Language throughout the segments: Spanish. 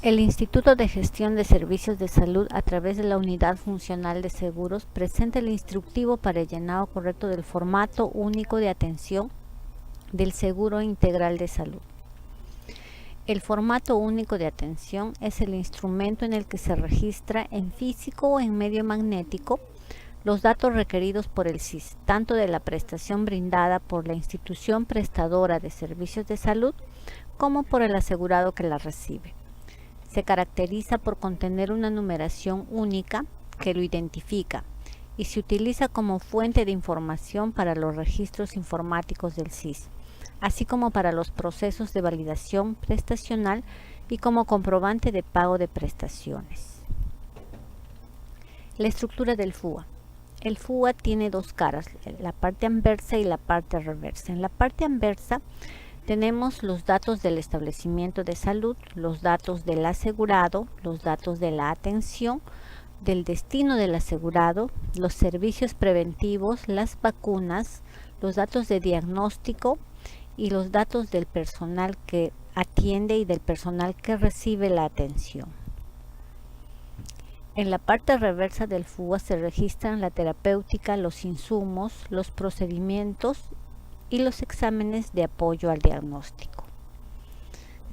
El Instituto de Gestión de Servicios de Salud, a través de la Unidad Funcional de Seguros, presenta el instructivo para el llenado correcto del formato único de atención del Seguro Integral de Salud. El formato único de atención es el instrumento en el que se registra en físico o en medio magnético los datos requeridos por el SIS, tanto de la prestación brindada por la institución prestadora de servicios de salud como por el asegurado que la recibe. Se caracteriza por contener una numeración única que lo identifica y se utiliza como fuente de información para los registros informáticos del SIS, así como para los procesos de validación prestacional y como comprobante de pago de prestaciones. La estructura del FUA. El FUA tiene dos caras, la parte anversa y la parte reversa. En la parte anversa tenemos los datos del establecimiento de salud, los datos del asegurado, los datos de la atención, del destino del asegurado, los servicios preventivos, las vacunas, los datos de diagnóstico y los datos del personal que atiende y del personal que recibe la atención. En la parte reversa del FUA se registran la terapéutica, los insumos, los procedimientos y los exámenes de apoyo al diagnóstico.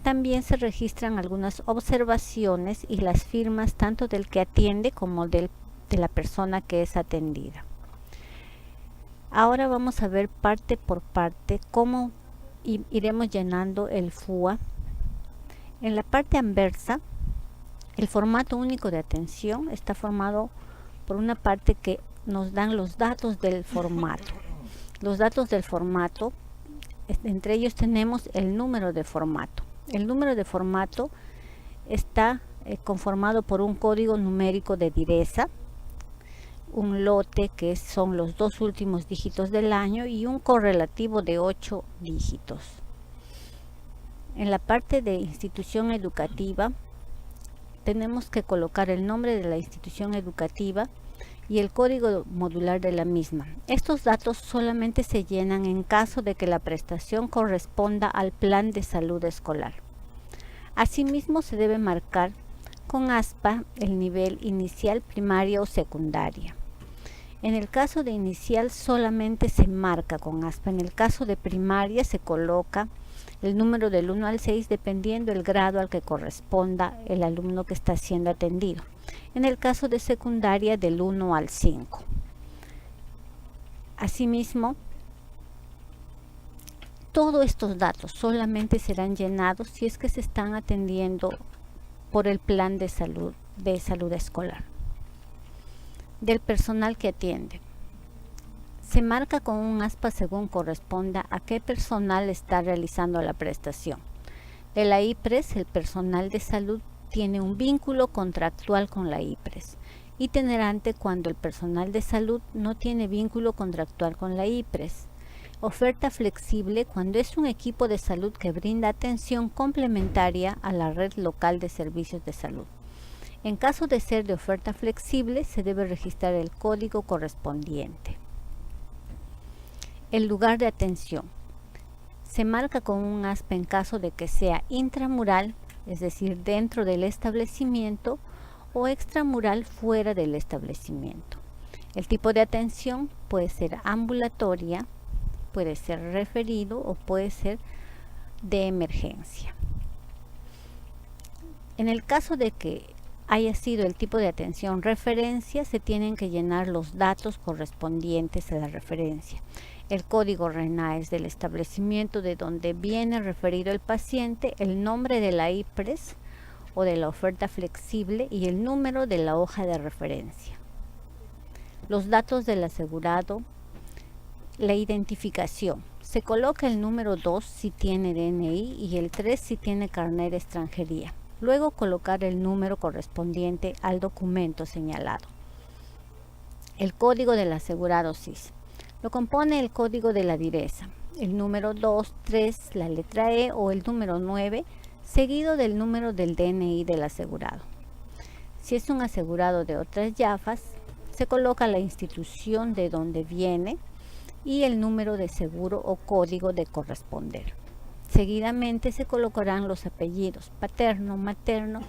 También se registran algunas observaciones y las firmas tanto del que atiende como de la persona que es atendida. Ahora vamos a ver parte por parte cómo iremos llenando el FUA. En la parte anversa, el formato único de atención está formado por una parte que nos dan los datos del formato. Los datos del formato, entre ellos tenemos el número de formato. El número de formato está conformado por un código numérico de direza, un lote que son los dos últimos dígitos del año y un correlativo de 8 dígitos. En la parte de institución educativa tenemos que colocar el nombre de la institución educativa y el código modular de la misma. Estos datos solamente se llenan en caso de que la prestación corresponda al plan de salud escolar. Asimismo, se debe marcar con aspa el nivel inicial, primaria o secundaria. En el caso de inicial solamente se marca con aspa. En el caso de primaria se coloca el número del 1 al 6 dependiendo el grado al que corresponda el alumno que está siendo atendido. En el caso de secundaria, del 1 al 5. Asimismo, todos estos datos solamente serán llenados si es que se están atendiendo por el plan de salud escolar. Del personal que atiende. Se marca con un aspa según corresponda a qué personal está realizando la prestación. De la IPRES, el personal de salud tiene un vínculo contractual con la IPRES, itinerante cuando el personal de salud no tiene vínculo contractual con la IPRES. Oferta flexible cuando es un equipo de salud que brinda atención complementaria a la red local de servicios de salud. En caso de ser de oferta flexible, se debe registrar el código correspondiente. El lugar de atención. Se marca con un aspa en caso de que sea intramural, es decir, dentro del establecimiento, o extramural, fuera del establecimiento. El tipo de atención puede ser ambulatoria, puede ser referido o puede ser de emergencia. En el caso de que haya sido el tipo de atención referencia, se tienen que llenar los datos correspondientes a la referencia. El código RENAES del establecimiento de donde viene referido el paciente, el nombre de la IPRES o de la oferta flexible y el número de la hoja de referencia. Los datos del asegurado, la identificación. Se coloca el número 2 si tiene DNI y el 3 si tiene carnet de extranjería. Luego colocar el número correspondiente al documento señalado. El código del asegurado SIS. Lo compone el código de la direza, el número 2, 3, la letra E o el número 9, seguido del número del DNI del asegurado. Si es un asegurado de otras YAFAs, se coloca la institución de donde viene y el número de seguro o código de corresponder. Seguidamente se colocarán los apellidos paterno, materno,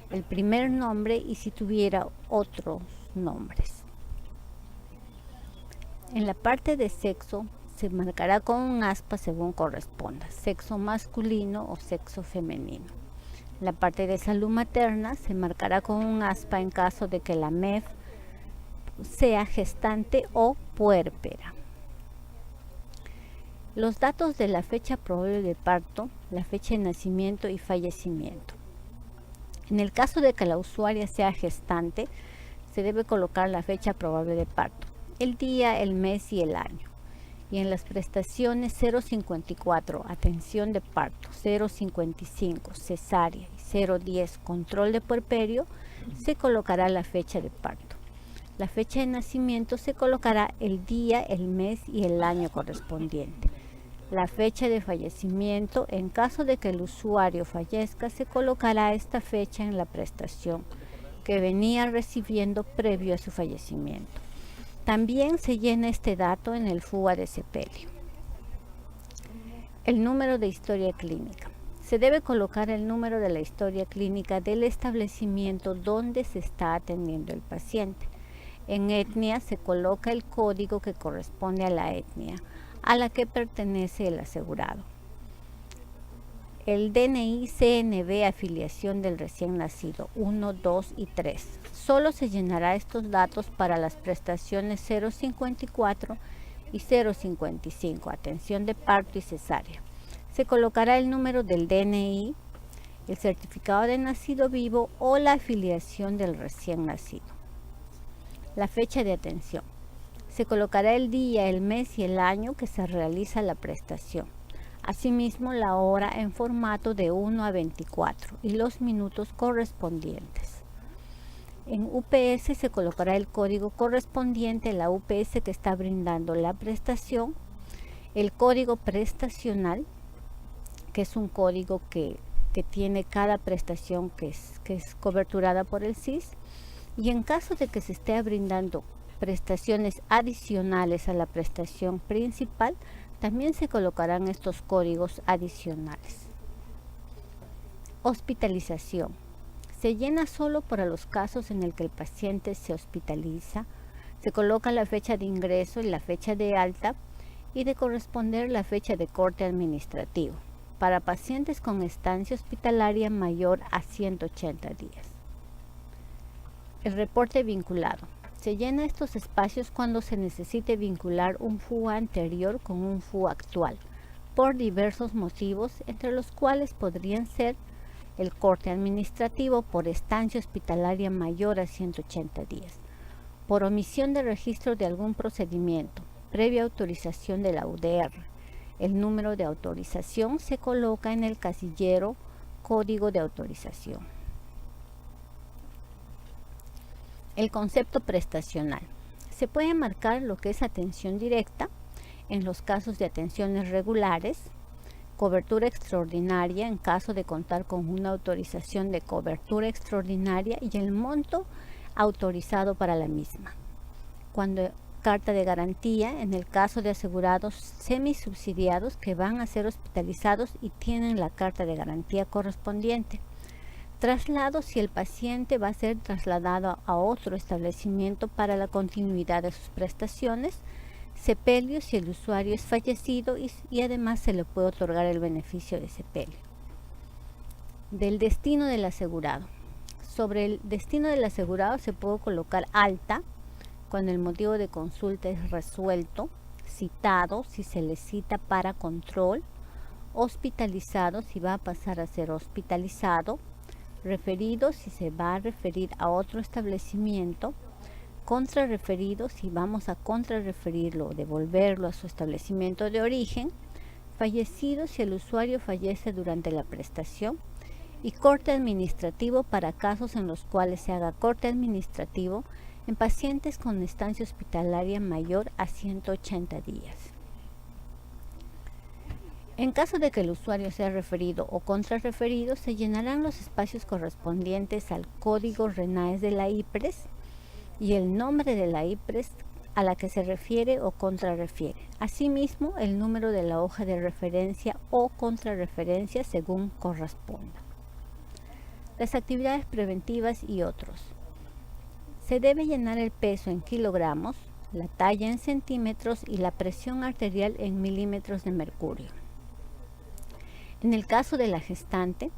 el primer nombre y si tuviera otros nombres. En la parte de sexo se marcará con un aspa según corresponda, sexo masculino o sexo femenino. En la parte de salud materna se marcará con un aspa en caso de que la MEF sea gestante o puérpera. Los datos de la fecha probable de parto, la fecha de nacimiento y fallecimiento. En el caso de que la usuaria sea gestante, se debe colocar la fecha probable de parto, el día, el mes y el año. Y en las prestaciones 054, atención de parto, 055, cesárea y 010, control de puerperio, se colocará la fecha de parto. La fecha de nacimiento se colocará el día, el mes y el año correspondiente. La fecha de fallecimiento, en caso de que el usuario fallezca, se colocará esta fecha en la prestación que venía recibiendo previo a su fallecimiento. También se llena este dato en el FUA de sepelio. El número de historia clínica. Se debe colocar el número de la historia clínica del establecimiento donde se está atendiendo el paciente. En etnia se coloca el código que corresponde a la etnia a la que pertenece el asegurado. El DNI CNB afiliación del recién nacido 1, 2 y 3. Solo se llenará estos datos para las prestaciones 054 y 055, atención de parto y cesárea. Se colocará el número del DNI, el certificado de nacido vivo o la afiliación del recién nacido. La fecha de atención. Se colocará el día, el mes y el año que se realiza la prestación. Asimismo, la hora en formato de 1 a 24 y los minutos correspondientes. En UPS se colocará el código correspondiente a la UPS que está brindando la prestación, el código prestacional, que es un código que tiene cada prestación que es coberturada por el SIS, y en caso de que se esté brindando prestaciones adicionales a la prestación principal, también se colocarán estos códigos adicionales. Hospitalización. Se llena solo para los casos en el que el paciente se hospitaliza. Se coloca la fecha de ingreso y la fecha de alta y de corresponder la fecha de corte administrativo para pacientes con estancia hospitalaria mayor a 180 días. El reporte vinculado. Se llena estos espacios cuando se necesite vincular un FUA anterior con un FUA actual, por diversos motivos, entre los cuales podrían ser el corte administrativo por estancia hospitalaria mayor a 180 días, por omisión de registro de algún procedimiento, previa autorización de la UDR. El número de autorización se coloca en el casillero Código de Autorización. El concepto prestacional. Se puede marcar lo que es atención directa en los casos de atenciones regulares, cobertura extraordinaria en caso de contar con una autorización de cobertura extraordinaria y el monto autorizado para la misma. Cuando carta de garantía en el caso de asegurados semisubsidiados que van a ser hospitalizados y tienen la carta de garantía correspondiente. Traslado si el paciente va a ser trasladado a otro establecimiento para la continuidad de sus prestaciones. Sepelio si el usuario es fallecido y además se le puede otorgar el beneficio de sepelio. Del destino del asegurado. Sobre el destino del asegurado se puede colocar alta cuando el motivo de consulta es resuelto, citado si se le cita para control, hospitalizado si va a pasar a ser hospitalizado, referido si se va a referir a otro establecimiento, contrarreferido si vamos a contrarreferirlo o devolverlo a su establecimiento de origen, fallecido si el usuario fallece durante la prestación y corte administrativo para casos en los cuales se haga corte administrativo en pacientes con estancia hospitalaria mayor a 180 días. En caso de que el usuario sea referido o contrarreferido, se llenarán los espacios correspondientes al código RENAES de la IPRES y el nombre de la IPRES a la que se refiere o contrarrefiere. Asimismo, el número de la hoja de referencia o contrarreferencia según corresponda. Las actividades preventivas y otros. Se debe llenar el peso en kilogramos, la talla en centímetros y la presión arterial en milímetros de mercurio. En el caso de la gestante,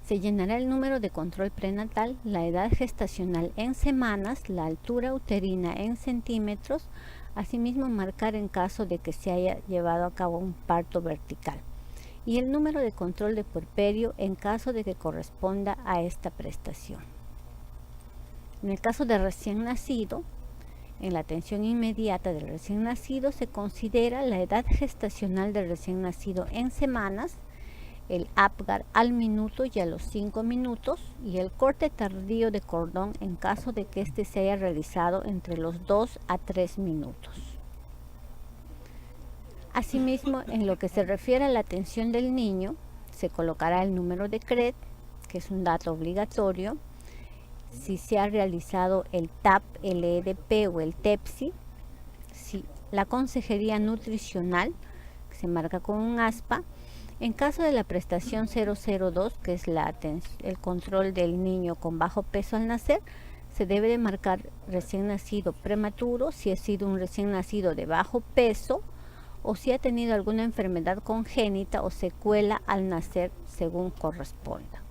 se llenará el número de control prenatal, la edad gestacional en semanas, la altura uterina en centímetros, asimismo marcar en caso de que se haya llevado a cabo un parto vertical, y el número de control de puerperio en caso de que corresponda a esta prestación. En el caso de recién nacido, en la atención inmediata del recién nacido se considera la edad gestacional del recién nacido en semanas, el APGAR al minuto y a los 5 minutos y el corte tardío de cordón en caso de que éste se haya realizado entre los 2 a 3 minutos. Asimismo, en lo que se refiere a la atención del niño, se colocará el número de CRED, que es un dato obligatorio, si se ha realizado el TAP, el EDP o el TEPSI, si la consejería nutricional, que se marca con un aspa. En caso de la prestación 002, que es el control del niño con bajo peso al nacer, se debe de marcar recién nacido prematuro, si ha sido un recién nacido de bajo peso o si ha tenido alguna enfermedad congénita o secuela al nacer según corresponda.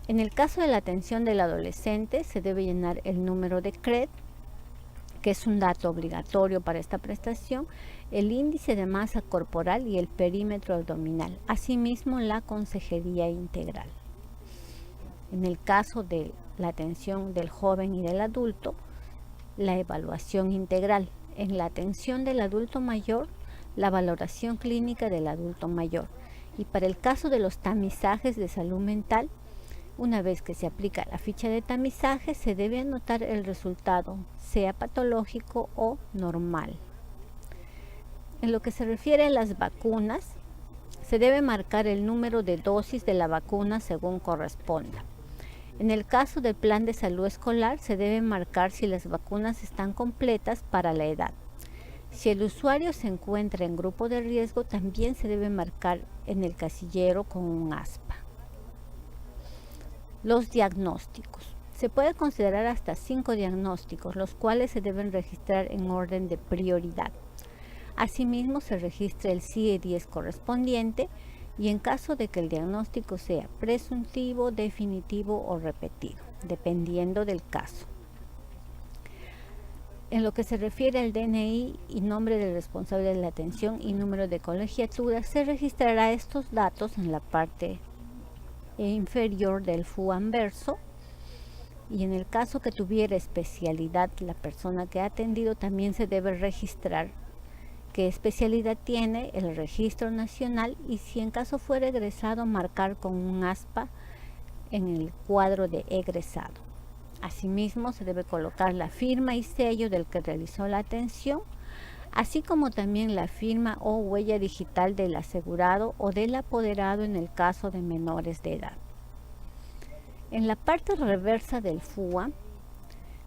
En el caso de la atención del adolescente, se debe llenar el número de CRED, que es un dato obligatorio para esta prestación, el índice de masa corporal y el perímetro abdominal, asimismo la consejería integral. En el caso de la atención del joven y del adulto, la evaluación integral. En la atención del adulto mayor, la valoración clínica del adulto mayor. Y para el caso de los tamizajes de salud mental, una vez que se aplica la ficha de tamizaje, se debe anotar el resultado, sea patológico o normal. En lo que se refiere a las vacunas, se debe marcar el número de dosis de la vacuna según corresponda. En el caso del plan de salud escolar, se debe marcar si las vacunas están completas para la edad. Si el usuario se encuentra en grupo de riesgo, también se debe marcar en el casillero con un aspa. Los diagnósticos. Se puede considerar hasta 5 diagnósticos, los cuales se deben registrar en orden de prioridad. Asimismo, se registra el CIE-10 correspondiente y en caso de que el diagnóstico sea presuntivo, definitivo o repetido, dependiendo del caso. En lo que se refiere al DNI y nombre del responsable de la atención y número de colegiatura, se registrará estos datos en la parte inferior del FU anverso, y en el caso que tuviera especialidad la persona que ha atendido, también se debe registrar qué especialidad tiene, el registro nacional, y si en caso fuera egresado, marcar con un aspa en el cuadro de egresado. Asimismo, se debe colocar la firma y sello del que realizó la atención, así como también la firma o huella digital del asegurado o del apoderado en el caso de menores de edad. En la parte reversa del FUA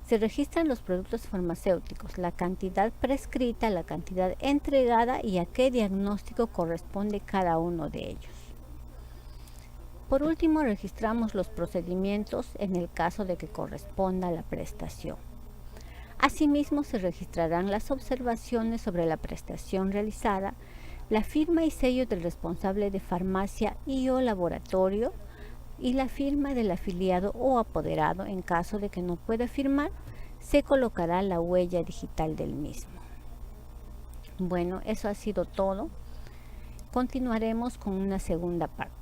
se registran los productos farmacéuticos, la cantidad prescrita, la cantidad entregada y a qué diagnóstico corresponde cada uno de ellos. Por último, registramos los procedimientos en el caso de que corresponda la prestación. Asimismo, se registrarán las observaciones sobre la prestación realizada, la firma y sello del responsable de farmacia y o laboratorio y la firma del afiliado o apoderado. En caso de que no pueda firmar, se colocará la huella digital del mismo. Bueno, eso ha sido todo. Continuaremos con una segunda parte.